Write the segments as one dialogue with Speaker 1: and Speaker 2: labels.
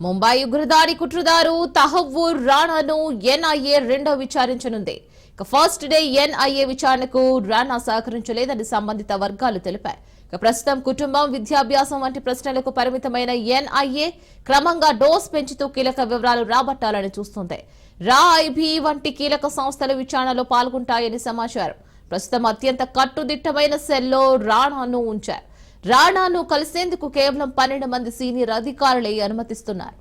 Speaker 1: ముంబై ఉగ్రదాడి కుట్రదారు తహవ్వూర్ రాణాను ఎన్ఐఏ రెండో విచారించనుంది. First day NIA విచారణకు రాణా సహకరించలేదని సంబంధిత వర్గాలు తెలిపాయి. ప్రస్తుతం కుటుంబం, విద్యాభ్యాసం వంటి ప్రశ్నలకు పరిమితమైన ఎన్ఐఏ క్రమంగా డోస్ పెంచుతూ కీలక వివరాలు రాబట్టాలని చూస్తోంది. రా ఐబీ వంటి కీలక సంస్థలు విచారణలో పాల్గొంటాయని సమాచారం. ప్రస్తుతం అత్యంత కట్టుదిట్టమైన సెల్లో రాణాను ఉంచారు. రాణాను కలిసేందుకు కేవలం 12 మంది సీనియర్ అధికారులే అనుమతిస్తున్నారు.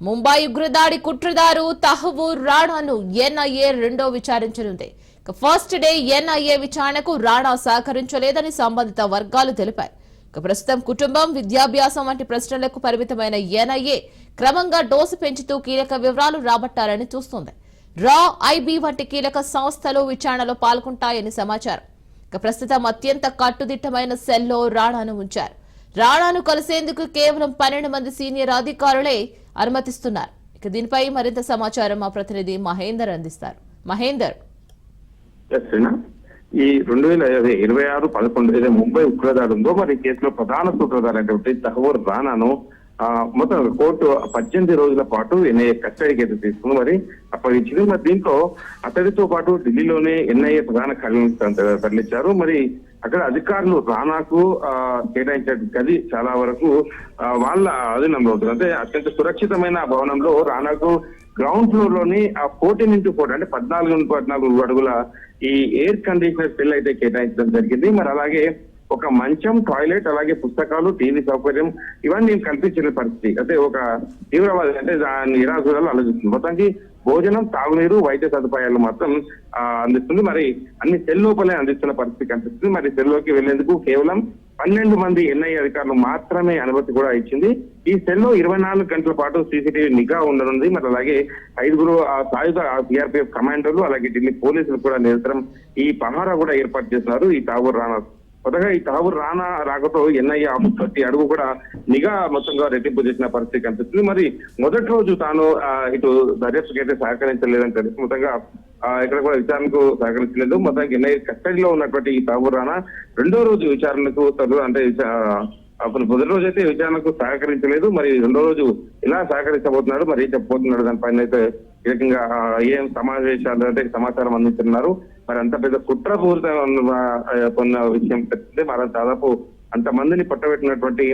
Speaker 1: ముంబై ఉగ్రదాడి కుట్రదారు తహవ్వూర్ రాణాను ఎన్ఐఏ రెండో విచారించనుంది. ఫస్ట్ డే ఎన్ఐఏ విచారణకు రాణా సహకరించలేదని సంబంధిత వర్గాలు తెలిపాయి. ప్రస్తుతం కుటుంబం, విద్యాభ్యాసం వంటి ప్రశ్నలకు పరిమితమైన ఎన్ఐఏ క్రమంగా డోసు పెంచుతూ కీలక వివరాలు రాబట్టాలని చూస్తోంది. రా ఐబీ వంటి కీలక సంస్థలు విచారణలో పాల్గొంటాయని సమాచారం. ప్రస్తుతం అత్యంత కట్టుదిట్టమైన సెల్లో రాణాను ఉంచారు. రాణాను కలిసేందుకు కేవలం 12 మంది సీనియర్ అధికారులే అనుమతిస్తున్నారు. దీనిపై మరింత సమాచారం మా ప్రతినిధి మహేందర్ అందిస్తారు. మహేందర్,
Speaker 2: ఈ 2026-11 ముంబై ఉగ్రదాడి ఉందో మరి కేసులో ప్రధాన సూత్రధారైనటువంటి తహవ్వూర్ రాణాను మొత్తం కోర్టు 18 రోజుల పాటు ఎన్ఐఏ కస్టడీకి అయితే తీసుకుని మరి అప్పగించింది. మరి దీంట్లో అతడితో పాటు ఢిల్లీలోనే ఎన్ఐఏ ప్రధాన కార్యాలయం తరలించారు. మరి అక్కడ అధికారులు రాణాకు కేటాయించిన గది చాలా వరకు వాళ్ళ అధీనంలో ఉంటుంది. అంటే అత్యంత సురక్షితమైన భవనంలో రాణాకు గ్రౌండ్ ఫ్లోర్ లోని 14x4 అంటే 14x14 అడుగుల ఈ ఎయిర్ కండిషనర్ సెల్ అయితే కేటాయించడం జరిగింది. మరి అలాగే ఒక మంచం, టాయిలెట్, అలాగే పుస్తకాలు, టీవీ సౌకర్యం ఇవన్నీ కల్పించిన పరిస్థితి. అంటే ఒక తీవ్రవాది అంటే నిరాశలు ఆలోచిస్తుంది. మొత్తానికి భోజనం, తాగునీరు, వైద్య సదుపాయాలు మాత్రం అందిస్తుంది. మరి అన్ని సెల్ లోపలే అందిస్తున్న పరిస్థితి కనిపిస్తుంది. మరి సెల్లోకి వెళ్లేందుకు కేవలం 12 మంది ఎన్ఐఏ అధికారులు మాత్రమే అనుమతి కూడా ఇచ్చింది. ఈ సెల్లో 24 గంటల పాటు సీసీటీవీ నిఘా ఉండనుంది. మరి అలాగే 5 సాయుధ సిఆర్పీఎఫ్ కమాండర్లు, అలాగే ఢిల్లీ పోలీసులు కూడా నిరంతరం ఈ పహారా కూడా ఏర్పాటు చేస్తున్నారు. ఈ తహవ్వూర్ రాణా కొత్తగా ఈ తహవ్వూర్ రాణా రాకతో ఎన్ఐఏ ఆఫీస్ ప్రతి అడుగు కూడా నిఘా మొత్తంగా రెట్టింపు చేసిన పరిస్థితి కనిపిస్తుంది. మరి మొదటి రోజు తాను ఇటు దర్యాప్తుకి అయితే సహకరించలేదని తెలిసి మొత్తంగా ఇక్కడ కూడా విచారణకు సహకరించలేదు. మొత్తానికి ఎన్ఐఏ కస్టడీలో ఉన్నటువంటి ఈ తహవ్వూర్ రాణా రెండో రోజు విచారణకు అంటే అప్పుడు మొదటి రోజు అయితే విచారణకు సహకరించలేదు. మరి రెండో రోజు ఎలా సహకరించబోతున్నాడు, మరి ఏం చెప్పబోతున్నాడు దానిపైన అయితే కీలకంగా ఏం సమావేశాలు అంటే సమాచారం అందిస్తున్నారు. మరి అంత పెద్ద కుట్రపూరిత కొన్న విషయం తెలిసిందే. మరి దాదాపు అంతమందిని పట్టబెట్టినటువంటి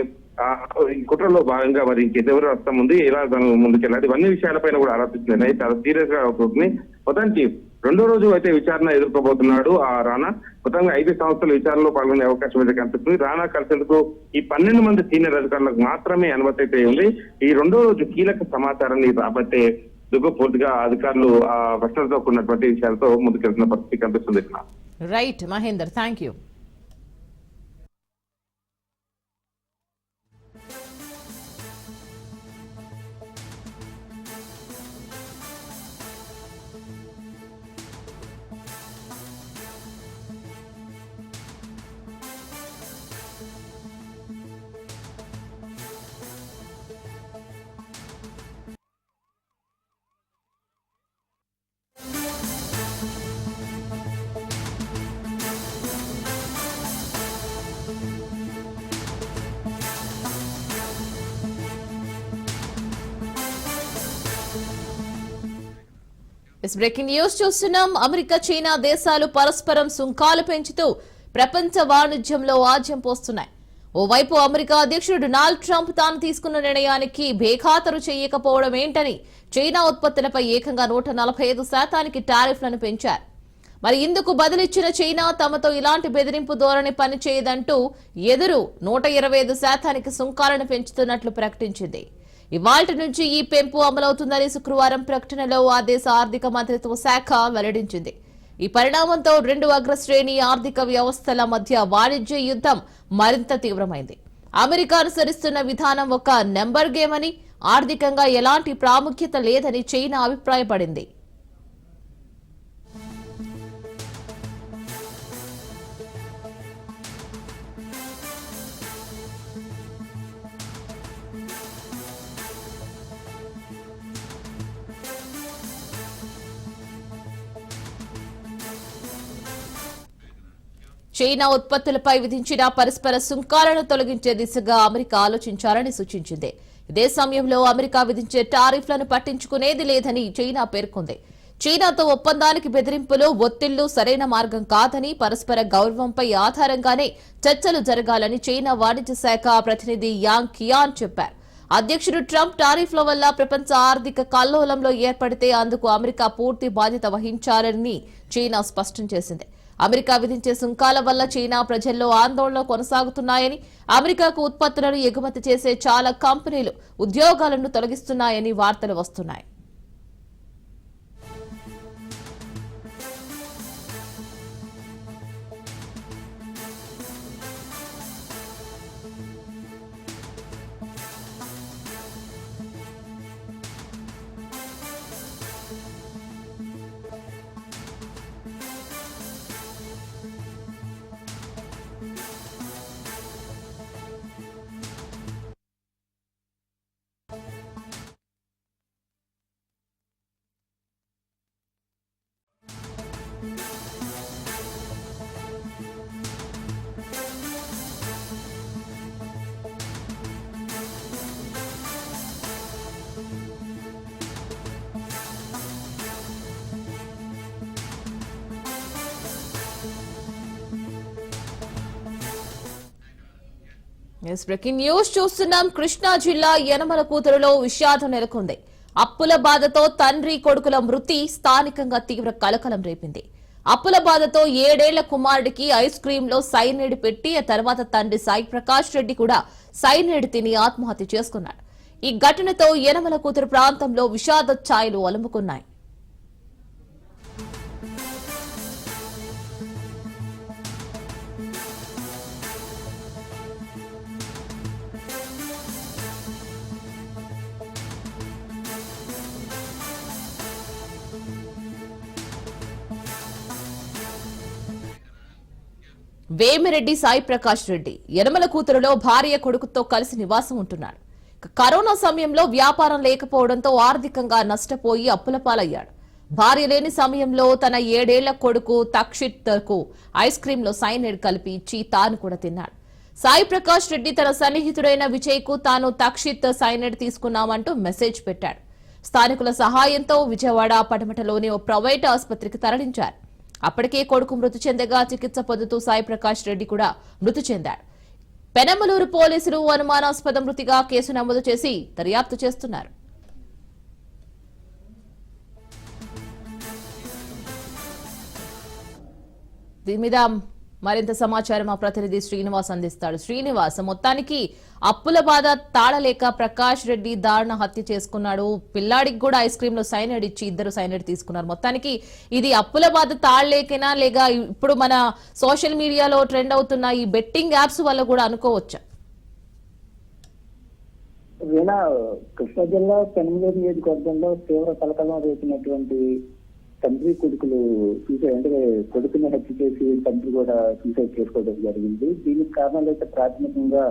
Speaker 2: ఈ కుట్రలో భాగంగా మరి ఇంకెవరు అర్థం ఉంది, ఎలా ముందుకెళ్ళాలి, ఇవన్నీ విషయాలపైన కూడా ఆలోచిస్తున్నాయి. చాలా సీరియస్ గా అవుతుంది. మొత్తానికి రెండో రోజు అయితే విచారణ ఎదుర్కోబోతున్నాడు ఆ రాణా. మొత్తంగా 5 సంవత్సరాల విచారణలో పాల్గొనే అవకాశం అయితే కనిపిస్తుంది. రాణా కలిసేందుకు ఈ 12 మంది సీనియర్ అధికారులకు మాత్రమే అనుమతి అయితే ఉంది. ఈ రెండో రోజు కీలక సమాచారాన్ని రాబట్టే పూర్తిగా అధికారులు ప్రశ్నలతో కూడినటువంటి విషయాలతో ముందుకెళ్తున్న పరిస్థితి కనిపిస్తుంది.
Speaker 1: Right Mahender, thank you. Breaking news చూస్తున్నాం. అమెరికా, చైనా దేశాలు పరస్పరం సుంకాలు పెంచుతూ ప్రపంచ వాణిజ్యంలో ఆజ్యం పోస్తున్నాయి. ఓవైపు అమెరికా అధ్యక్షుడు డొనాల్డ్ ట్రంప్ తాను తీసుకున్న నిర్ణయానికి బేఖాతరు చేయకపోవడం ఏంటని చైనా ఉత్పత్తులపై ఏకంగా 145% టారిఫ్లను పెంచారు. మరి ఇందుకు బదులిచ్చిన చైనా తమతో ఇలాంటి బెదిరింపు ధోరణి పనిచేయదంటూ ఎదురు 125% సుంకాలను పెంచుతున్నట్లు ప్రకటించింది. ఇవాల్టి నుంచి ఈ పెంపు అమలవుతుందని శుక్రవారం ప్రకటనలో ఆ దేశ ఆర్థిక మంత్రిత్వ శాఖ వెల్లడించింది. ఈ పరిణామంతో 2 అగ్రశ్రేణి ఆర్థిక వ్యవస్థల మధ్య వాణిజ్య యుద్ధం మరింత తీవ్రమైంది. అమెరికా అనుసరిస్తున్న విధానం ఒక నెంబర్ గేమ్ అని, ఆర్థికంగా ఎలాంటి ప్రాముఖ్యత లేదని చైనా అభిప్రాయపడింది. చైనా ఉత్పత్తులపై విధించిన పరస్పర సుంకాలను తొలగించే దిశగా అమెరికా ఆలోచించాలని సూచించింది. ఇదే సమయంలో అమెరికా విధించే టారిఫ్లను పట్టించుకునేది లేదని చైనా పేర్కొంది. చైనాతో ఒప్పందానికి బెదిరింపులు, ఒత్తిళ్లు సరైన మార్గం కాదని, పరస్పర గౌరవంపై ఆధారంగానే చర్చలు జరగాలని చైనా వాణిజ్య శాఖ ప్రతినిధి యాంగ్ కియాన్ చెప్పారు. అధ్యక్షుడు ట్రంప్ టారిఫ్ల వల్ల ప్రపంచ ఆర్థిక కల్లోలంలో ఏర్పడితే అందుకు అమెరికా పూర్తి బాధ్యత వహించాలని చైనా స్పష్టం చేసింది. అమెరికా విధించే సుంకాల వల్ల చైనా ప్రజల్లో ఆందోళనలు కొనసాగుతున్నాయని, అమెరికాకు ఉత్పత్తులను ఎగుమతి చేసే చాలా కంపెనీలు ఉద్యోగాలను తొలగిస్తున్నాయని వార్తలు వస్తున్నాయి. బ్రేకింగ్ న్యూస్ చూస్తున్నాం. కృష్ణా జిల్లా యనమల కూతురులో విషాదం నెలకొంది. అప్పుల బాధతో తండ్రి కొడుకుల మృతి స్థానికంగా తీవ్ర కలకలం రేపింది. అప్పుల బాధతో 7 ఏళ్ల కుమారుడికి ఐస్ క్రీమ్ లో సైనైడ్ పెట్టి ఆ తర్వాత తండ్రి సాయి ప్రకాష్ రెడ్డి కూడా సైనైడ్ తిని ఆత్మహత్య చేసుకున్నాడు. ఈ ఘటనతో యనమల కూతురు ప్రాంతంలో విషాద ఛాయలు అలుముకున్నాయి. వేమిరెడ్డి సాయి ప్రకాష్ రెడ్డి యనమల కూతురులో భార్య కొడుకుతో కలిసి నివాసం ఉంటున్నాడు. కరోనా సమయంలో వ్యాపారం లేకపోవడంతో ఆర్థికంగా నష్టపోయి అప్పుల పాలయ్యాడు. భార్య లేని సమయంలో తన 7 ఏళ్ల కొడుకు తక్షిత్ కు ఐస్ క్రీమ్ లో సైనైడ్ కలిపి ఇచ్చి తాను కూడా తిన్నాడు. సాయి ప్రకాష్ రెడ్డి తన సన్నిహితుడైన విజయ్ కు తాను తక్షిత్ సైనైడ్ తీసుకున్నామంటూ మెసేజ్ పెట్టాడు. స్థానికుల సహాయంతో విజయవాడ పడమటలోని ఓ ప్రైవేట్ ఆసుపత్రికి తరలించారు. అప్పటికే కొడుకు మృతి చెందగా చికిత్స పొందుతూ సాయి ప్రకాష్ రెడ్డి కూడా మృతి చెందాడు. పెనమలూరు పోలీసులు అనుమానాస్పద మృతిగా కేసు నమోదు చేసి దర్యాప్తు చేస్తున్నారు. దీని మీద మరింత సమాచారం మా ప్రతినిధి శ్రీనివాస్ అందిస్తాడు. శ్రీనివాస్, మొత్తానికి అప్పుల బాధ తాళలేక ప్రకాష్ రెడ్డి దారుణ హత్య చేసుకున్నాడు. పిల్లాడికి కూడా ఐస్ క్రీమ్ లో సైనైడ్ ఇచ్చి ఇద్దరు సైనైడ్ తీసుకున్నారు. మొత్తానికి ఇది అప్పుల బాధ తాళలేకనా లేక ఇప్పుడు మన సోషల్ మీడియాలో ట్రెండ్ అవుతున్న ఈ బెట్టింగ్ యాప్స్ వల్ల కూడా అనుకోవచ్చా?
Speaker 3: కృష్ణా జిల్లా పెనమలూరు నియోజకవర్గంలో తీవ్ర కలకలం రేపినటువంటి తండ్రి కొడుకులు సూసైడ్, అంటే కొడుకుని హత్య చేసి తండ్రి కూడా సూసైడ్ చేసుకోవడం జరిగింది. దీనికి కారణాలు అయితే ప్రాథమికంగా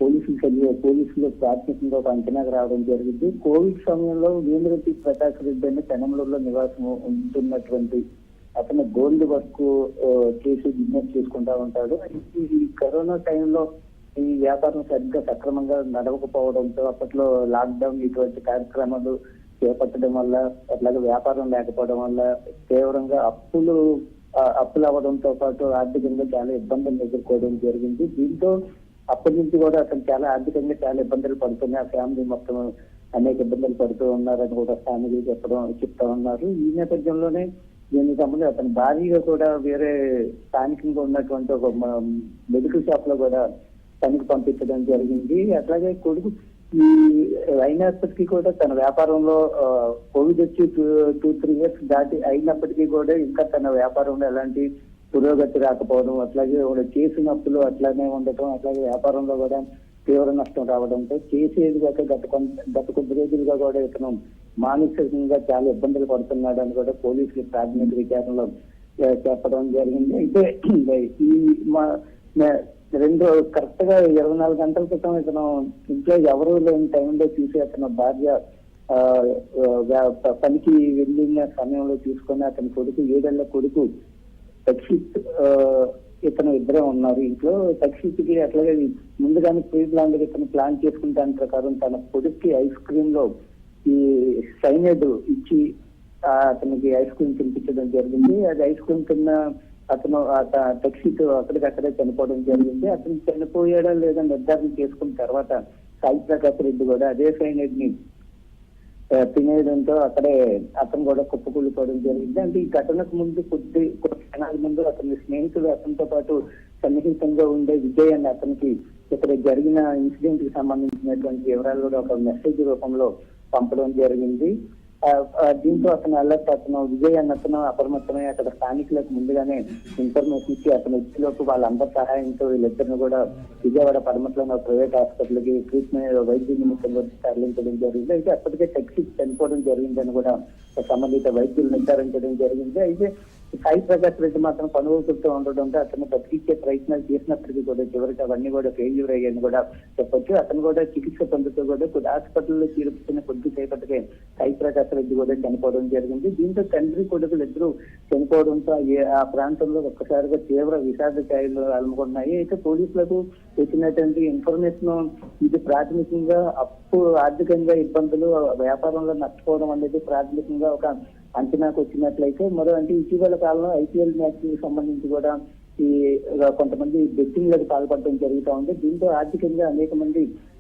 Speaker 3: పోలీసులు ప్రాథమికంగా ఒక అంచనాకు రావడం జరిగింది. కోవిడ్ సమయంలో వేమిరెడ్డి ప్రకాష్ రెడ్డి అని పెనమలూరులో నివాసం ఉంటున్నటువంటి అతను గోల్డ్ వర్క్ చేసి బిజినెస్ చేసుకుంటా ఉంటాడు. ఈ కరోనా టైంలో ఈ వ్యాపారం సరిగ్గా సక్రమంగా నడవకపోవడంతో అప్పట్లో లాక్డౌన్ ఇటువంటి కార్యక్రమాలు చేపట్టడం వల్ల, అట్లాగే వ్యాపారం లేకపోవడం వల్ల తీవ్రంగా అప్పులు అవ్వడంతో పాటు ఆర్థికంగా చాలా ఇబ్బందులు ఎదుర్కోవడం జరిగింది. దీంతో అప్పటి నుంచి కూడా అతను చాలా ఆర్థికంగా చాలా ఇబ్బందులు పడుతున్నాయి. ఆ ఫ్యామిలీ మొత్తం అనేక ఇబ్బందులు పడుతూ ఉన్నారని కూడా స్థానికులు చెప్తా ఉన్నారు. ఈ నేపథ్యంలోనే దీనికి సంబంధించి అతని భార్యగా కూడా వేరే స్థానికంగా ఉన్నటువంటి ఒక మెడికల్ షాప్ లో కూడా తనకి పంపించడం జరిగింది. అట్లాగే కొడుకు ఈ అయినప్పటికీ కూడా తన వ్యాపారంలో కోవిడ్ వచ్చి 2-3 years దాటి అయినప్పటికీ కూడా ఇంకా తన వ్యాపారంలో ఎలాంటి పురోగతి రాకపోవడం, అట్లాగే చేసిన అప్పులు అట్లానే ఉండటం, అట్లాగే వ్యాపారంలో కూడా తీవ్ర నష్టం రావడంతో చేసేది కాక గత కొద్ది రోజులుగా కూడా ఇతను మానసికంగా చాలా ఇబ్బందులు పడుతున్నాడు అని కూడా పోలీసులు ప్రాథమిక విచారణలో చెప్పడం జరిగింది. అయితే ఈ కరెక్ట్ గా 24 గంటల క్రితం ఇతను ఇంట్లో ఎవరు లేని టైంలో చూసి అతను భార్య పనికి వెళ్ళిన సమయంలో చూసుకొని అతని కొడుకు 7 ఏళ్ల కొడుకు రక్షిత్ ఇతను ఇద్దరే ఉన్నారు ఇంట్లో. రక్షిత్ కి అట్లాగే ముందుగానే ప్రీ ప్లాన్ ఇతను ప్లాన్ చేసుకున్న దాని ప్రకారం తన కొడుక్కి ఐస్ క్రీమ్ లో ఈ సైనైడ్ ఇచ్చి అతనికి ఐస్ క్రీమ్ తినిపించడం జరిగింది. అది ఐస్ క్రీమ్ తిన్న అతను రక్షిత్ అక్కడికక్కడే చనిపోవడం జరిగింది. అతను చనిపోయాడా లేదా నిర్ధారణ చేసుకున్న తర్వాత సాయి ప్రకాష్ రెడ్డి కూడా అదే సైనైడ్ ని తినేయడంతో అతను కూడా కుప్పకూలిపోవడం జరిగింది. అంటే ఈ ఘటనకు ముందు కొద్ది క్షణాల ముందు అతని స్నేహితుడు అతనితో పాటు సన్నిహితంగా ఉండే విజయ్ అని అతనికి ఇక్కడ జరిగిన ఇన్సిడెంట్ కి సంబంధించినటువంటి వివరాలు కూడా ఒక మెసేజ్ రూపంలో పంపడం జరిగింది. దీంతో అతను విజయ్ అతను అప్రమత్తమై అక్కడ స్థానికులకు ముందుగానే ఇన్ఫర్మేషన్ ఇచ్చి అతను వచ్చేలోపు వాళ్ళందరి సహాయంతో వీళ్ళిద్దరిని కూడా విజయవాడ పడమట్లోని ప్రైవేట్ హాస్పిటల్ కి ట్రీట్మెంట్ వైద్య నిమిత్తం తరలించడం జరిగింది. అయితే అప్పటికే టెక్సీ చనిపోవడం జరిగిందని కూడా సంబంధిత వైద్యులు నిర్ధారించడం జరిగింది. అయితే సాయి ప్రకాష్ రెడ్డి మాత్రం పనుగుతూ ఉండడంతో అతను బతికించే ప్రయత్నాలు చేసినప్పటికీ కూడా చివరికి అవన్నీ కూడా ఫెయిల్యూర్ అయ్యాయని కూడా చెప్పొచ్చు. అతను కూడా చికిత్స పొందుతూ కూడా హాస్పిటల్లో చేరుపుతున్న కొద్దిసేపటికే సాయి ప్రకాష్ రెడ్డి కూడా చనిపోవడం జరిగింది. దీంతో తండ్రి కొడుకులు ఇద్దరు చనిపోవడంతో ఆ ప్రాంతంలో ఒక్కసారిగా తీవ్ర విషాద ఛాయలు అలుముకున్నాయి. అయితే పోలీసులకు వచ్చినటువంటి ఇన్ఫర్మేషన్ ఇది ప్రాథమికంగా ఆర్థికంగా ఇబ్బందులు, వ్యాపారంలో నష్టపోవడం అనేది ప్రాథమికంగా ఒక అంచనాకు వచ్చినట్లయితే అంటే ఇటీవల కాలంలో ఐపీఎల్ మ్యాచ్ కి సంబంధించి కూడా ఈ కొంతమంది బెట్టింగ్లకు పాల్పడడం జరుగుతూ ఉంది. దీంతో ఆర్థికంగా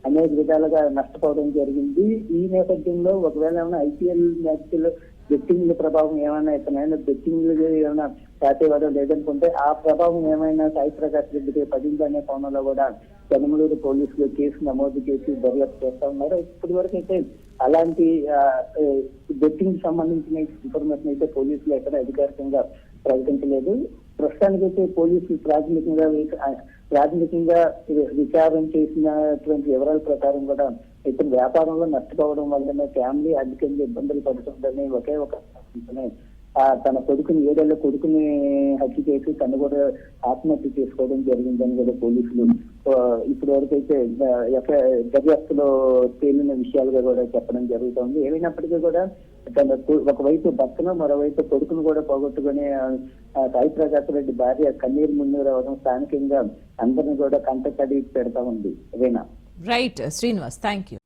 Speaker 3: అనేక విధాలుగా నష్టపోవడం జరిగింది. ఈ నేపథ్యంలో ఒకవేళ ఏమైనా ఐపీఎల్ మ్యాచ్ లో బెట్టింగ్ల ప్రభావం ఏమైనా ఇతనైనా బెట్టింగ్లు ఏమైనా చేసేవాడో లేదనుకుంటే ఆ ప్రభావం ఏమైనా సాయి ప్రకాష్ రెడ్డికి పడిందనే కోణంలో కూడా పెనమలూరు పోలీసులు కేసు నమోదు చేసి దర్యాప్తు చేస్తా ఉన్నారు. ఇప్పటి వరకు అయితే అలాంటి బెట్టింగ్ సంబంధించిన ఇన్ఫర్మేషన్ అయితే పోలీసులు ఎక్కడ అధికారికంగా ప్రకటించలేదు. ప్రస్తుతానికైతే పోలీసులు ప్రాథమికంగా విచారణ చేసినటువంటి వివరాల ప్రకారం కూడా ఇతను వ్యాపారంలో నష్టపోవడం వల్లనే ఫ్యామిలీ ఆర్థికంగా ఇబ్బందులు పడుతుందని ఒకే ఒక తన కొడుకుని 7 ఏళ్ల కొడుకుని హత్య చేసి తను కూడా ఆత్మహత్య చేసుకోవడం జరిగిందని కూడా పోలీసులు ఇప్పటి వరకు అయితే దర్యాప్తులో తేలిన విషయాలుగా కూడా చెప్పడం జరుగుతుంది. ఏమైనప్పటికీ కూడా తన ఒకవైపు భర్తను మరోవైపు కొడుకును కూడా పోగొట్టుకుని సాయి ప్రకాష్ రెడ్డి భార్య కన్నీరు మున్నీరు రావడం స్థానికంగా అందరినీ కూడా కంటకడి పెడతా ఉంది. రేనా.
Speaker 1: Right Srinivas, thank you.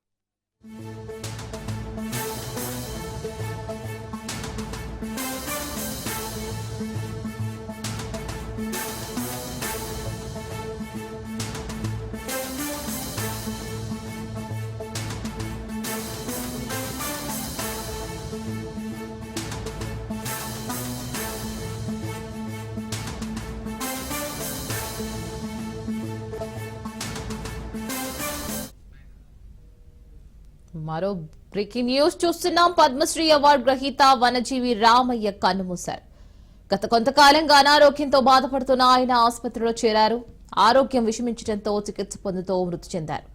Speaker 1: మరో బ్రేకింగ్ న్యూస్ చూస్తున్నాం. పద్మశ్రీ అవార్డు గ్రహీత వనజీవి రామయ్య కన్నుమూశారు. గత కొంతకాలంగా అనారోగ్యంతో బాధపడుతున్న ఆయన ఆసుపత్రిలో చేరారు. ఆరోగ్యం విషమించడంతో చికిత్స పొందుతూ మృతి చెందారు.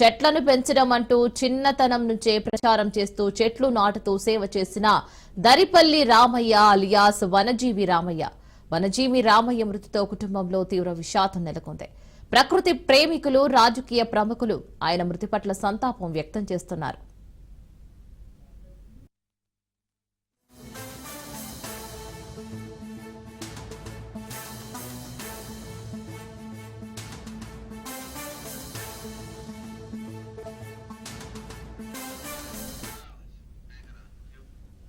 Speaker 1: చెట్లను పెంచడం అంటూ చిన్నతనం నుంచే ప్రచారం చేస్తూ చెట్లు నాటుతూ సేవ చేసిన దరిపల్లి రామయ్య అలియాస్ వనజీవి రామయ్య మృతితో కుటుంబంలో తీవ్ర విషాదం నెలకొంది. ప్రకృతి ప్రేమికులు, రాజకీయ ప్రముఖులు ఆయన మృతి పట్ల సంతాపం వ్యక్తం చేస్తున్నారు.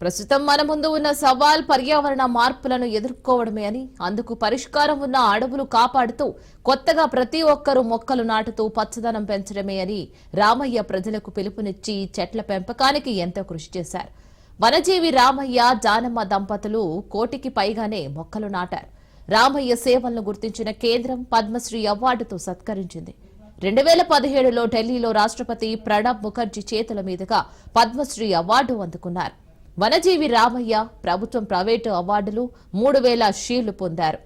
Speaker 1: ప్రస్తుతం మన ముందు ఉన్న సవాల్ పర్యావరణ మార్పులను ఎదుర్కోవడమే అని, అందుకు పరిష్కారం ఉన్న అడవులు కాపాడుతూ కొత్తగా ప్రతి ఒక్కరూ మొక్కలు నాటుతూ పచ్చదనం పెంచడమే అని రామయ్య ప్రజలకు పిలుపునిచ్చి చెట్ల పెంపకానికి ఎంతో కృషి చేశారు. వనజీవి రామయ్య, జానమ్మ దంపతులు 1 కోటికి పైగానే మొక్కలు నాటారు. రామయ్య సేవలను గుర్తించిన కేంద్రం పద్మశ్రీ అవార్డుతో సత్కరించింది. 2017లో ఢిల్లీలో రాష్ట్రపతి ప్రణబ్ ముఖర్జీ చేతుల మీదుగా పద్మశ్రీ అవార్డు అందుకున్నారు. వనజీవి రామయ్య ప్రభుత్వం, ప్రైవేటు అవార్డులు 3000 షీల్డ్ పొందారు.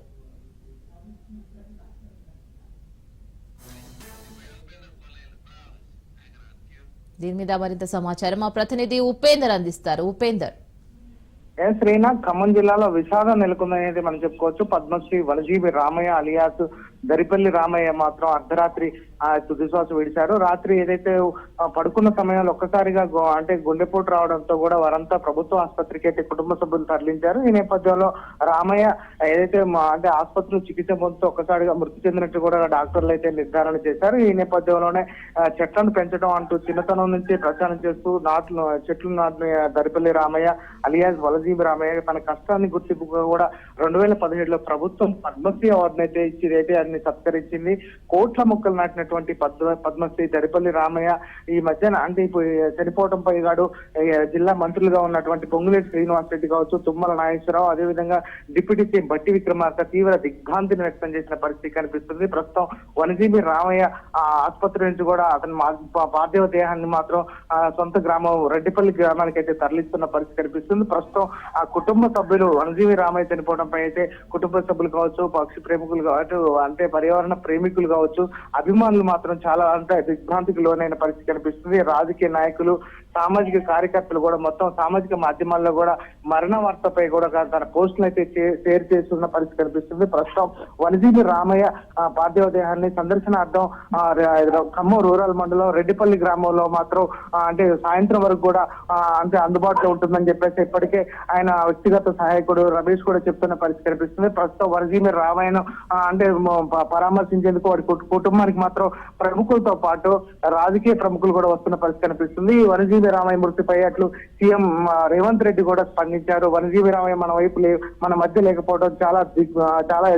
Speaker 1: దీని మీద మరింత సమాచారం మా ప్రతినిధి ఉపేందర్ అందిస్తారు. ఉపేందర్.
Speaker 4: శ్రీనాథ్, ఖమ్మం జిల్లాలో విషాదం నెలకొందనేది మనం చెప్పుకోవచ్చు. పద్మశ్రీ వనజీవి రామయ్య అలియాస్ దరిపల్లి రామయ్య మాత్రం అర్ధరాత్రి తుదిశ్వాస విడిచారు. రాత్రి ఏదైతే పడుకున్న సమయంలో ఒక్కసారిగా అంటే గుండెపోటు రావడంతో కూడా వారంతా ప్రభుత్వ ఆసుపత్రికి అయితే కుటుంబ సభ్యులు తరలించారు. ఈ నేపథ్యంలో రామయ్య ఏదైతే అంటే ఆసుపత్రిలో చికిత్స పొందుతూ ఒక్కసారిగా మృతి చెందినట్టు కూడా డాక్టర్లు అయితే నిర్ధారణ చేశారు. ఈ నేపథ్యంలోనే చెట్లను పెంచడం అంటూ చిన్నతనం నుంచి ప్రచారం చేస్తూ చెట్లు నాటిన దరిపల్లి రామయ్య అలియాస్ వలజీవి రామయ్య తన కష్టాన్ని గుర్తింపుగా కూడా 2017లో ప్రభుత్వం పద్మశ్రీ అవార్డును అయితే ఇచ్చి అన్ని సత్కరించింది. కోట్ల మొక్కలు నాటినటువంటి పద్మశ్రీ దరిపల్లి రామయ్య ఈ మధ్యన అంటే ఇప్పుడు చనిపోవడంపై గాడు జిల్లా మంత్రులుగా ఉన్నటువంటి పొంగులేటి శ్రీనివాస్ రెడ్డి కావచ్చు, తుమ్మల నాగేశ్వరరావు, అదేవిధంగా డిప్యూటీ సీఎం బట్టి విక్రమార్క తీవ్ర దిగ్భ్రాంతిని వ్యక్తం చేసిన పరిస్థితి కనిపిస్తుంది. ప్రస్తుతం వనజీవి రామయ్య ఆసుపత్రి నుంచి కూడా అతని పార్థివ దేహాన్ని మాత్రం సొంత గ్రామం రెడ్డిపల్లి గ్రామానికి అయితే తరలిస్తున్న పరిస్థితి కనిపిస్తుంది. ప్రస్తుతం ఆ కుటుంబ సభ్యులు వనజీవి రామయ్య చనిపోవడంపై అయితే కుటుంబ సభ్యులు కావచ్చు, పక్షి ప్రేమికులు కావచ్చు, అంటే పర్యావరణ ప్రేమికులు కావచ్చు, అభిమానులు మాత్రం చాలా అంటే దిగ్భ్రాంతికి లోనైన పరిస్థితి కనిపిస్తుంది. రాజకీయ నాయకులు, సామాజిక కార్యకర్తలు కూడా మొత్తం సామాజిక మాధ్యమాల్లో కూడా మరణ వార్తపై కూడా తన పోస్టులు అయితే షేర్ చేస్తున్న పరిస్థితి కనిపిస్తుంది. ప్రస్తుతం వనజీవి రామయ్య పార్థివ దేహాన్ని సందర్శనార్థం ఖమ్మం రూరల్ మండలం రెడ్డిపల్లి గ్రామంలో మాత్రం అంటే సాయంత్రం వరకు కూడా అంటే అందుబాటులో ఉంటుందని చెప్పేసి ఇప్పటికే ఆయన వ్యక్తిగత సహాయకుడు రమేష్ కూడా చెప్తున్న పరిస్థితి కనిపిస్తుంది. ప్రస్తుతం వనజీవి రామయ్యను అంటే పరామర్శించేందుకు వారి కుటుంబానికి మాత్రం ప్రముఖులతో పాటు రాజకీయ ప్రముఖులు కూడా వస్తున్న పరిస్థితి కనిపిస్తుంది. వనజీవి రామయ్య మృతిపై అట్లు సీఎం రేవంత్ రెడ్డి కూడా స్పందించారు. వనజీవి రామయ్య మన మధ్య లేకపోవడం చాలా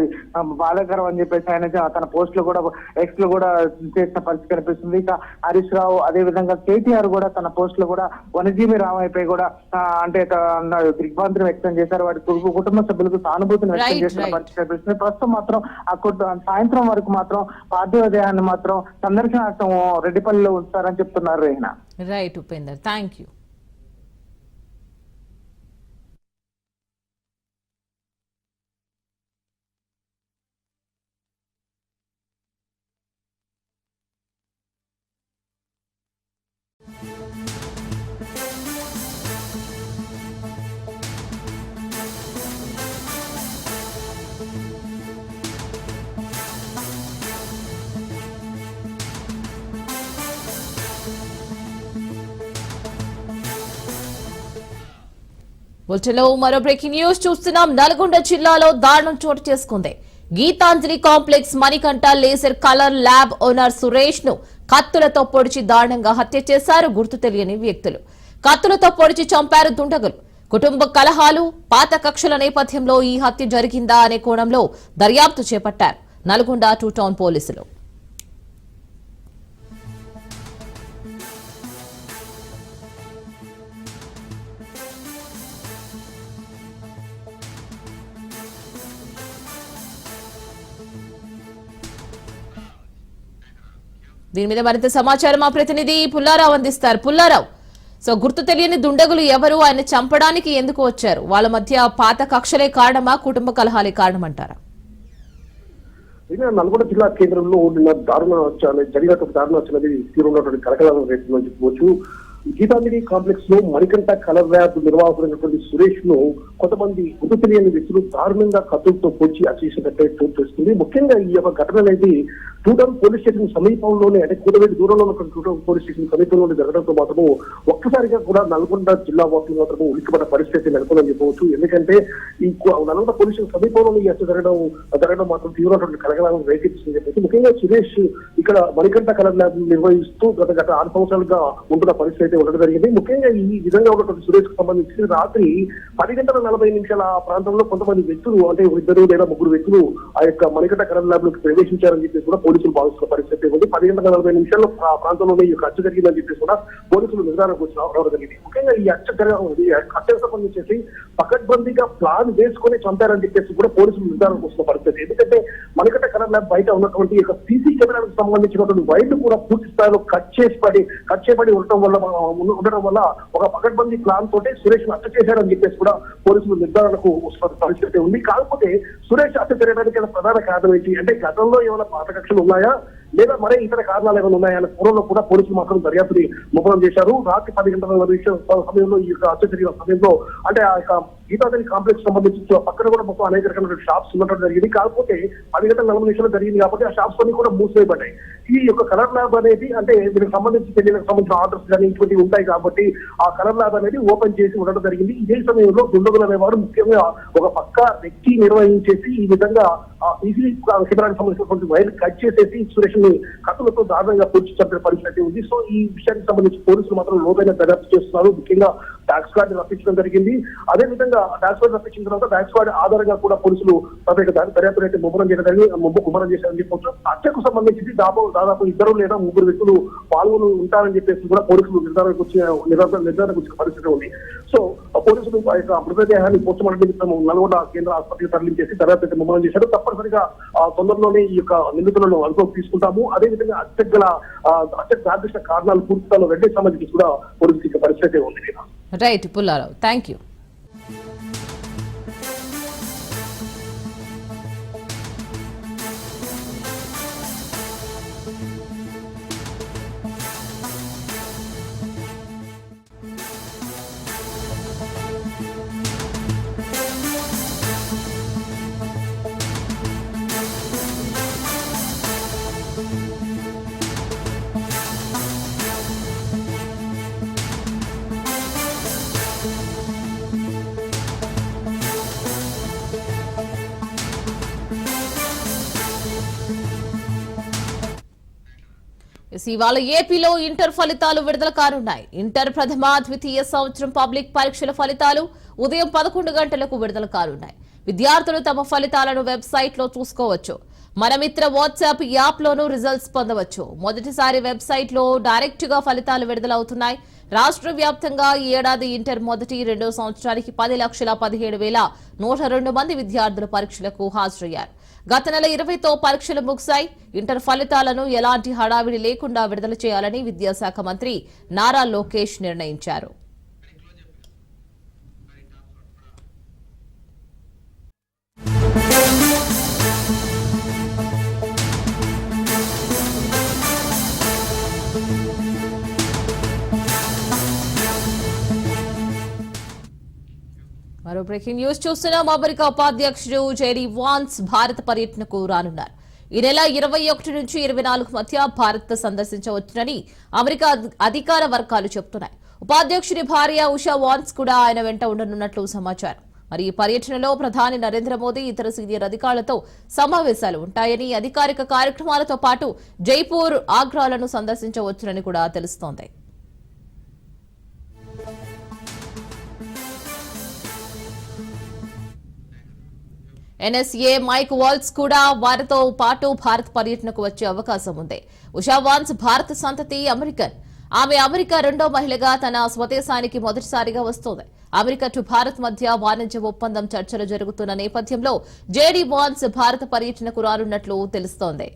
Speaker 4: బాధాకరం అని చెప్పేసి ఆయన తన పోస్టులు కూడా ఎక్స్ లో కూడా చేసిన పరిస్థితి కనిపిస్తుంది. ఇక హరీష్ రావు అదేవిధంగా కేటీఆర్ కూడా తన పోస్టులు కూడా వనజీవి రామయ్యపై కూడా అంటే దిగ్భ్రాంతిని వ్యక్తం చేశారు. వారి కుటుంబ సభ్యులకు సానుభూతిని వ్యక్తం చేసిన పరిస్థితి కనిపిస్తుంది. ప్రస్తుతం మాత్రం సాయంత్రం వరకు మాత్రం పార్థివ దేహాన్ని మాత్రం సందర్శనార్థం రెడ్డిపల్లిలో ఉంచుతారని చెప్తున్నారు. Rehana.
Speaker 1: Right Upender, thank you. బులెటిన్లో మరో బ్రేకింగ్ న్యూస్ చూస్తున్నాం. నల్గొండ జిల్లాలో దారుణం చోటు చేసుకుంది. Geetanjali complex Manikanta laser colour lab owner Suresh ను కత్తులతో పొడిచి దారుణంగా హత్య చేశారు గుర్తు తెలియని వ్యక్తులు. కత్తులతో పొడిచి చంపారు దుండగులు. కుటుంబ కలహాలు, పాత కక్షల నేపథ్యంలో ఈ హత్య జరిగిందా అనే కోణంలో దర్యాప్తు చేపట్టారు నల్గొండ 2 టౌన్ పోలీసులు. దీని మీద మరింత సమాచారం మా ప్రతినిధి పుల్లారావు అందిస్తారు. పుల్లారావు, సో గుర్తు తెలియని దుండగులు ఎవరు, ఆయన చంపడానికి ఎందుకు వచ్చారు? వాళ్ళ మధ్య పాత కక్షలే కారణమా, కుటుంబ కలహాలే కారణమంటారా?
Speaker 5: నల్గొండ జిల్లా కేంద్రంలో ఉన్న జరిగినటువంటి దారుణాలు తీవ్రమైనటువంటి కలకలం రేపు చెప్పుకోవచ్చు. గీతాంజలి కాంప్లెక్స్ లో మణికంఠ కలర్ ల్యాబ్ నిర్వాహకుడైనటువంటి సురేష్ ను కొంతమంది గుర్తు తెలియని వ్యక్తులు దారుణంగా కత్తులతో పొడిచి అచేసినట్టే చోటు చేస్తుంది. ముఖ్యంగా ఈ యొక్క ఘటన అనేది 2 టౌన్ పోలీస్ స్టేషన్ సమీపంలోనే, అంటే కూడవేటి దూరంలో ఉన్న 2 టౌన్ పోలీస్ స్టేషన్ సమీపంలోనే జరగడంతో మాత్రము ఒక్కసారిగా కూడా నల్గొండ జిల్లా వాసులు మాత్రము ఉలిక్కిపడ్డ పరిస్థితి నెలకొందని చెప్పవచ్చు. ఎందుకంటే ఈ నల్గొండ పోలీస్ స్టేషన్ సమీపంలో ఈ హత్య జరగడం మాత్రం తీవ్రమైనటువంటి కలకలం రేకెత్తిందని చెప్పేసి. ముఖ్యంగా సురేష్ ఇక్కడ మణికంఠ కలర్ ల్యాబ్ నిర్వహిస్తూ గత 6 సంవత్సరాలుగా ఉంటున్న పరిస్థితి ఉండడం జరిగింది. ముఖ్యంగా ఈ విధంగా ఉన్నటువంటి సురేష్ కు సంబంధించి రాత్రి 10:40 ఆ ప్రాంతంలో కొంతమంది వ్యక్తులు, అంటే 2 లేదా 3 వ్యక్తులు ఆ యొక్క మణికంఠ కలర్ ల్యాబ్ లోకి ప్రవేశించారని చెప్పేసి కూడా పోలీసులు భావిస్తున్న పరిస్థితి ఉంది. 10:40 ఆ ప్రాంతంలోనే ఈ హత్య జరిగిందని చెప్పేసి కూడా పోలీసులు నిర్ధారణకు రావడం జరిగింది. ముఖ్యంగా ఈ హత్యకు సంబంధించి పకడ్బందీగా ప్లాన్ వేసుకుని చంపారని చెప్పేసి కూడా పోలీసులు నిర్ధారణకు వస్తున్న పరిస్థితి. ఎందుకంటే మణికంఠ కలర్ ల్యాబ్ బయట ఉన్నటువంటి సీసీ కెమెరాలకు సంబంధించినటువంటి వైర్లు కూడా పూర్తి స్థాయిలో కట్ చేయబడి ఉండడం వల్ల ఒక పకడ్బందీ ప్లాన్ తోటి సురేష్ హత్య చేశారని చెప్పేసి కూడా పోలీసులు నిర్ధారణకు వస్తున్న పరిస్థితి ఉంది. కాకపోతే సురేష్ హత్య జరగడానికి ప్రధాన కారణం ఏంటి అంటే గతంలో ఏమైనా పాత కక్షలు ఉన్నాయా, లేదా మరే ఇతర కారణాలు ఏమైనా ఉన్నాయన్న పూర్వంలో కూడా పోలీసులు మాత్రం దర్యాప్తుని ముమ్మరం చేశారు. రాత్రి 10 గంటల సమయంలో ఈ యొక్క హత్య జరిగిన సమయంలో అంటే ఆ యొక్క గీతాంజలి కాంప్లెక్స్ సంబంధించి పక్కన కూడా మొత్తం అనేక రకమైన షాప్స్ ఉండటం జరిగింది. కాకపోతే 10 గంటల 40 నిమిషాలు జరిగింది కాబట్టి ఆ షాప్స్ అన్ని కూడా మూసివేయబడ్డాయి. ఈ యొక్క కలర్ ల్యాబ్ అనేది అంటే దీనికి సంబంధించి పెళ్లిలకు సంబంధించిన ఆర్డర్స్ కానీ ఇటువంటివి ఉంటాయి కాబట్టి ఆ కలర్ ల్యాబ్ అనేది ఓపెన్ చేసి ఉండడం జరిగింది. ఇదే సమయంలో దుండగులు అనేవారు ముఖ్యంగా ఒక పక్క వ్యక్తి నిర్వహించేసి ఈ విధంగా ఈజీ కెమెరాకి సంబంధించినటువంటి వైర్ కట్ చేసేసి సురేష్ ని కత్తులతో దారుణంగా పూర్తి చంపిన పరిస్థితి ఉంది. సో ఈ విషయానికి సంబంధించి పోలీసులు మాత్రం లోతైన దర్యాప్తు చేస్తున్నారు. ముఖ్యంగా టాక్స్ కార్డు రప్పించడం జరిగింది. అదే విధంగా టాక్స్ కార్డు రప్పించిన తర్వాత టాక్స్ కార్డు ఆధారంగా కూడా పోలీసులు దర్యాప్తు అయితే ముమ్మరం చేశారని చెప్పవచ్చు. హత్యకు సంబంధించి దాదాపు 2 లేదా 3 వ్యక్తులు పాల్గొని ఉంటారని చెప్పేసి కూడా పోలీసులు నిర్ధారణకు వచ్చిన పరిస్థితి ఉంది. సో పోలీసులు ఆ యొక్క మృతదేహాన్ని పోస్ట్ మార్టం నిమిత్తం నల్గొండ కేంద్ర ఆసుపత్రికి తరలించేసి దర్యాప్తు అయితే ముమ్మరం చేశారు. తప్పనిసరిగా తొందరలోనే ఈ యొక్క నిందితులను అదుపులోకి తీసుకుంటాము. అదేవిధంగా హత్యకు దారితీసిన కారణాలు పూర్తిస్థాయిలో రెడ్డి సంబంధించి కూడా పోలీసులు పరిస్థితి ఉంది.
Speaker 1: Right Pullarao, thank you. ఇవాళ ఏపీలో ఇంటర్ ఫలితాలు విడుదల కానున్నాయి. ఇంటర్ ప్రథమ ద్వితీయ సంవత్సరం పబ్లిక్ పరీక్షల ఫలితాలు ఉదయం 11 గంటలకు విడుదల కానున్నాయి. విద్యార్థులు తమ ఫలితాలను వెబ్సైట్ లో చూసుకోవచ్చు. మన మిత్ర వాట్సాప్ యాప్ లోనూ రిజల్ట్స్ పొందవచ్చు. మొదటిసారి వెబ్సైట్ లో డైరెక్ట్ గా ఫలితాలు విడుదలవుతున్నాయి. రాష్ట్ర వ్యాప్తంగా ఈ ఏడాది ఇంటర్ మొదటి 2వ సంవత్సరానికి 10,17,102 మంది విద్యార్థులు పరీక్షలకు హాజరయ్యారు. గత నెల 20తో పరీక్షలు ముగిశాయి. ఇంటర్ ఫలితాలను ఎలాంటి హడావిడి లేకుండా విడుదల చేయాలని విద్యాశాఖ మంత్రి నారా లోకేష్ నిర్ణయించారు. మరో బ్రేకింగ్ న్యూస్ చూస్తున్నాం. అమెరికా ఉపాధ్యక్షుడు జేడీ వాన్స్ భారత పర్యటనకు రానున్నారు. ఈ నెల 21 నుంచి 24 మధ్య భారత్ సందర్శించవచ్చునని అమెరికా అధికార వర్గాలు చెబుతున్నాయి. ఉపాధ్యక్షుడి భార్య ఉషా వాన్స్ కూడా ఆయన వెంట ఉండనున్నట్లు సమాచారం. మరి ఈ పర్యటనలో ప్రధాని నరేంద్ర మోదీ ఇతర సీనియర్ అధికారులతో సమావేశాలు ఉంటాయని, అధికారిక కార్యక్రమాలతో పాటు జైపూర్, ఆగ్రాలను సందర్శించవచ్చునని కూడా తెలుస్తోంది. ఎన్ఎస్ఏ మైక్ వాల్స్ కూడా వారితో పాటు భారత్ పర్యటనకు వచ్చే అవకాశం ఉంది. ఉషా వాన్స్ భారత సంతతి అమెరికన్. ఆమె అమెరికా 2వ మహిళగా తన స్వదేశానికి మొదటిసారిగా వస్తోంది. అమెరికా టు భారత్ మధ్య వాణిజ్య ఒప్పందం చర్చలు జరుగుతున్న నేపథ్యంలో జేడీ వాన్స్ భారత పర్యటనకు రానున్నట్లు తెలుస్తోంది.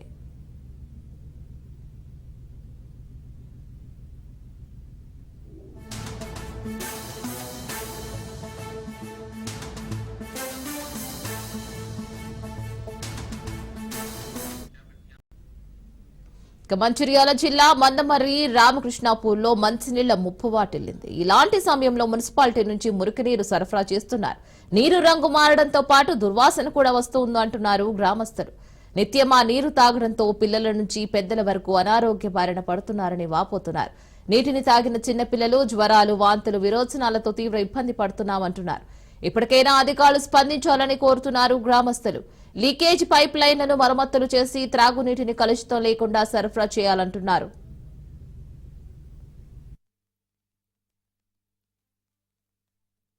Speaker 1: మంచిర్యాల జిల్లా మందమర్రి రామకృష్ణాపూర్లో మంచినీళ్ల ముప్పు వాటిల్లింది. ఇలాంటి సమయంలో మున్సిపాలిటీ నుంచి మురికినీరు సరఫరా చేస్తున్నారు. నీరు రంగు మారడంతో పాటు దుర్వాసన కూడా వస్తుందంటున్నారు గ్రామస్తులు. నిత్యం ఆ నీరు తాగడంతో పిల్లల నుంచి పెద్దల వరకు అనారోగ్య బారిన పడుతున్నారని వాపోతున్నారు. నీటిని తాగిన చిన్నపిల్లలు జ్వరాలు, వాంతులు, విరోచనాలతో తీవ్ర ఇబ్బంది పడుతున్నామంటున్నారు. ఇప్పటికైనా అధికారులు స్పందించాలని కోరుతున్నారు గ్రామస్తులు. లీకేజ్ పైప్ లైన్లను మరమ్మతులు చేసి త్రాగునీటిని కలుషితం లేకుండా సరఫరా చేయాలంటున్నారు.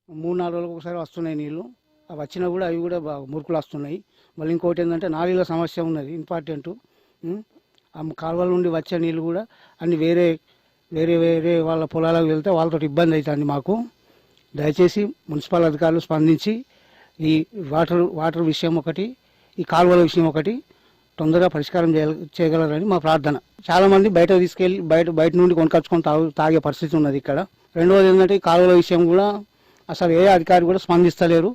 Speaker 6: మూడు 4 రోజులకు ఒకసారి వస్తున్నాయి నీళ్లు. అవి వచ్చినా కూడా అవి కూడా మురుకులు వస్తున్నాయి. మళ్ళీ ఇంకోటి ఏంటంటే నాలీల సమస్య ఉన్నది ఇంపార్టెంట్. ఆ కాలువల నుండి వచ్చే నీళ్ళు కూడా అన్ని వేరే వేరే వేరే వాళ్ళ పొలాలకు వెళ్తే వాళ్ళతో ఇబ్బంది అవుతుంది మాకు. దయచేసి మున్సిపల్ అధికారులు స్పందించి ఈ వాటర్ విషయం ఒకటి, ఈ కాలువల విషయం ఒకటి తొందరగా పరిష్కారం చేయగలరని మా ప్రార్థన. చాలా మంది బయట తీసుకెళ్ళి బయట నుండి కొనుకొచ్చుకొని తాగే పరిస్థితి ఉన్నది ఇక్కడ. రెండవది ఏంటంటే ఈ కాలువల విషయం కూడా అసలు ఏ అధికారి కూడా స్పందిస్తలేరు.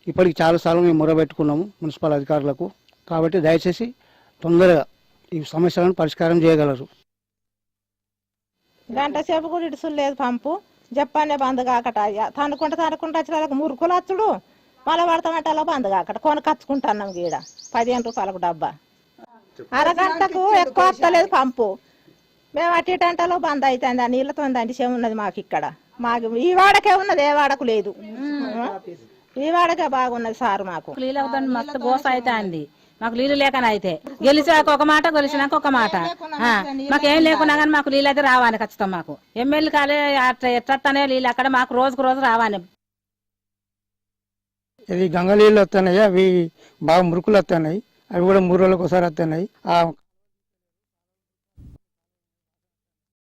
Speaker 6: ఇప్పటికి చాలాసార్లు మేము మొరబెట్టుకున్నాము మున్సిపల్ అధికారులకు. కాబట్టి దయచేసి తొందరగా ఈ సమస్యలను పరిష్కారం చేయగలరు.
Speaker 7: గంట సేపు కూడా ఇడుసు లేదు పంపు చెప్పానే బంద్ కాకట తనుకుంటా వచ్చిన వాళ్ళకి మురుకులు వచ్చుడు మళ్ళీ పడతామంటే అలా బంద్ కాకట కొనకచ్చుకుంటున్నాం గీడ 15 రూపాయలకు డబ్బా అరగంటకు ఎక్కువ వస్తలేదు పంపు మేము అటు ఇటంటలో బంద్ అవుతుంది ఆ నీళ్ళతో దండిసేం ఉన్నది మాకు ఇక్కడ మాకు ఈ వాడకే ఉన్నది ఏ వాడకు లేదు ఈ వాడకే బాగున్నది సార్ మాకు
Speaker 8: నీళ్ళతో మస్తు గోస అయితే అంది మాకు నీళ్ళు లేకనే అయితే గెలిచాక ఒక మాట గెలిచినాక ఒక మాట మాకేం లేకున్నా కానీ మాకు నీళ్ళు అయితే రావాలి ఖచ్చితం మాకు ఎమ్మెల్యే కాలే ఎట్లనే నీళ్ళు అక్కడ మాకు రోజుకు రోజు రావాలి.
Speaker 6: ఇవి గంగ నీళ్ళు వస్తున్నాయి, అవి బాగా మురుకులు వస్తున్నాయి, అవి కూడా 3 రోజులకు ఒకసారి వస్తున్నాయి.